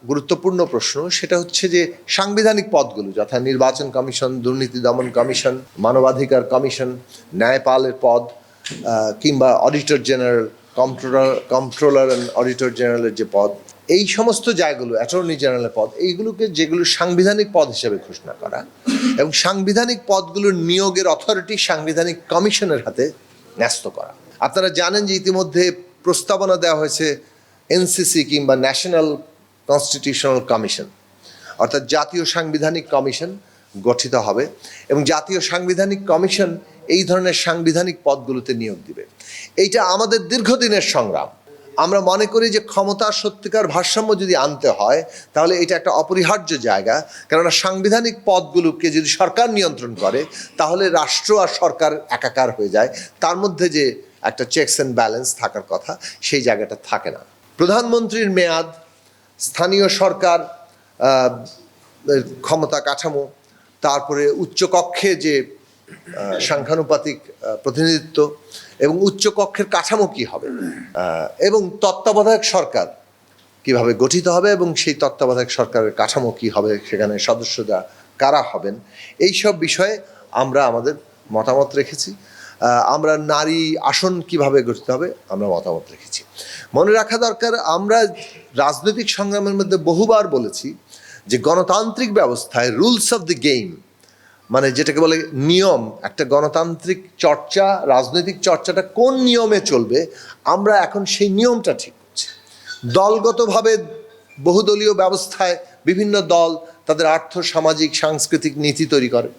গুরুত্বপূর্ণ প্রশ্ন সেটা হচ্ছে যে সাংবিধানিক পদগুলো যথা নির্বাচন কমিশন, দুর্নীতি দমন কমিশন, মানবাধিকার কমিশন, ন্যায়পালের পদ কিংবা auditor general, controller and auditor জেনারেলের যে পদ, এই সমস্ত জায়গাগুলো, অ্যাটর্নি জেনারেলের পদ, এইগুলোকে যেগুলো সাংবিধানিক পদ হিসেবে ঘোষণা করা এবং সাংবিধানিক পদগুলোর নিয়োগের অথরিটি সাংবিধানিক কমিশনের হাতে ন্যস্ত করা। আপনারা জানেন যে ইতিমধ্যে প্রস্তাবনা দেওয়া হয়েছে এনসিসি কিংবা ন্যাশনাল কনস্টিটিউশনাল কমিশন, অর্থাৎ জাতীয় সাংবিধানিক কমিশন গঠিত হবে এবং জাতীয় সাংবিধানিক কমিশন এই ধরনের সাংবিধানিক পদগুলোতে নিয়োগ দিবে। এইটা আমাদের দীর্ঘদিনের সংগ্রাম। আমরা মনে করি যে ক্ষমতার সত্যিকার ভারসাম্য যদি আনতে হয় তাহলে এটা একটা অপরিহার্য জায়গা, কেননা সাংবিধানিক পদগুলোকে যদি সরকার নিয়ন্ত্রণ করে তাহলে রাষ্ট্র আর সরকার একাকার হয়ে যায়, তার মধ্যে যে একটা চেকস অ্যান্ড ব্যালেন্স থাকার কথা সেই জায়গাটা থাকে না। প্রধানমন্ত্রীর মেয়াদ, স্থানীয় সরকার ক্ষমতা কাঠামো, তারপরে উচ্চকক্ষে যে সাংখ্যানুপাতিক প্রতিনিধিত্ব এবং উচ্চকক্ষের কাঠামো কী হবে এবং তত্ত্বাবধায়ক সরকার কিভাবে গঠিত হবে এবং সেই তত্ত্বাবধায়ক সরকারের কাঠামো কী হবে, সেখানে সদস্যরা কারা হবেন, এই সব বিষয়ে আমরা আমাদের মতামত রেখেছি। আমরা নারী আসন কিভাবে গঠিত হবে আমরা মতামত রেখেছি। মনে রাখা দরকার, আমরা রাজনৈতিক সংগ্রামের মধ্যে বহুবার বলেছি যে গণতান্ত্রিক ব্যবস্থায় রুলস অফ দ্য গেম, মানে যেটাকে বলে নিয়ম, একটা গণতান্ত্রিক চর্চা, রাজনৈতিক চর্চাটা কোন নিয়মে চলবে আমরা এখন সেই নিয়মটা ঠিক করছি। দলগতভাবে বহুদলীয় ব্যবস্থায় বিভিন্ন দল তাদের আর্থ সামাজিক সাংস্কৃতিক নীতি তৈরি করেন,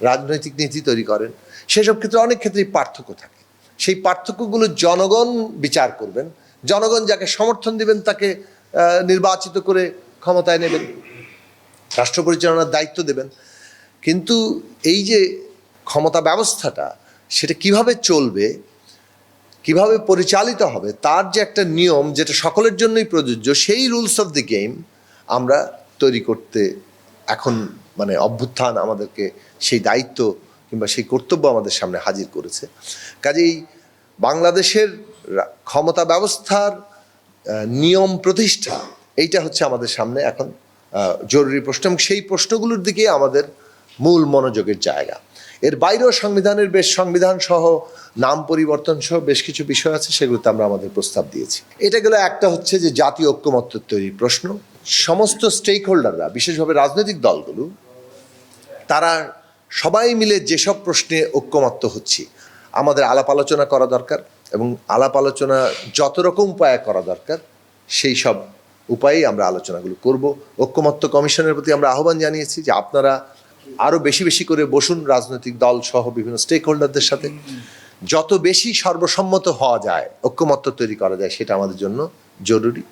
রাজনৈতিক নীতি তৈরি করেন, সেসব ক্ষেত্রে অনেক ক্ষেত্রেই পার্থক্য থাকে। সেই পার্থক্যগুলো জনগণ বিচার করবেন, জনগণ যাকে সমর্থন দিবেন তাকে নির্বাচিত করে ক্ষমতায় নেবেন, রাষ্ট্র পরিচালনার দায়িত্ব দেবেন। কিন্তু এই যে ক্ষমতা ব্যবস্থাটা সেটা কিভাবে চলবে, কিভাবে পরিচালিত হবে, তার যে একটা নিয়ম যেটা সকলের জন্যই প্রযোজ্য, সেই রুলস অফ দ্য গেম আমরা তৈরি করতে এখন মানে অভ্যুত্থান আমাদেরকে সেই দায়িত্ব কিংবা সেই কর্তব্য আমাদের সামনে হাজির করেছে। কাজেই বাংলাদেশের ক্ষমতা ব্যবস্থার নিয়ম প্রতিষ্ঠা, এইটা হচ্ছে আমাদের সামনে এখন জরুরি প্রশ্ন এবং সেই প্রশ্নগুলোর দিকে আমাদের মূল মনোযোগের জায়গা। এর বাইরেও সংবিধান সহ নাম পরিবর্তন সহ বেশ কিছু বিষয় আছে, সেগুলোতে আমরা আমাদের প্রস্তাব দিয়েছি। এটা গেলে একটা হচ্ছে যে জাতীয় ঐক্যমত্য তৈরির প্রশ্ন। সমস্ত স্টেক হোল্ডাররা, বিশেষভাবে রাজনৈতিক দলগুলো, তারা সবাই মিলে যেসব প্রশ্নে ঐক্যমত্য হচ্ছে আমাদের আলাপ আলোচনা করা দরকার এবং আলাপ আলোচনা যত রকম উপায়ে করা দরকার সেই সব উপায়েই আমরা আলোচনাগুলো করব। ঐক্যমত্য কমিশনের প্রতি আমরা আহ্বান জানিয়েছি যে আপনারা আরও বেশি বেশি করে বসুন রাজনৈতিক দল সহ বিভিন্ন স্টেক হোল্ডারদের সাথে, যত বেশি সর্বসম্মত হওয়া যায়, ঐক্যমত্য তৈরি করা যায়, সেটা আমাদের জন্য জরুরি।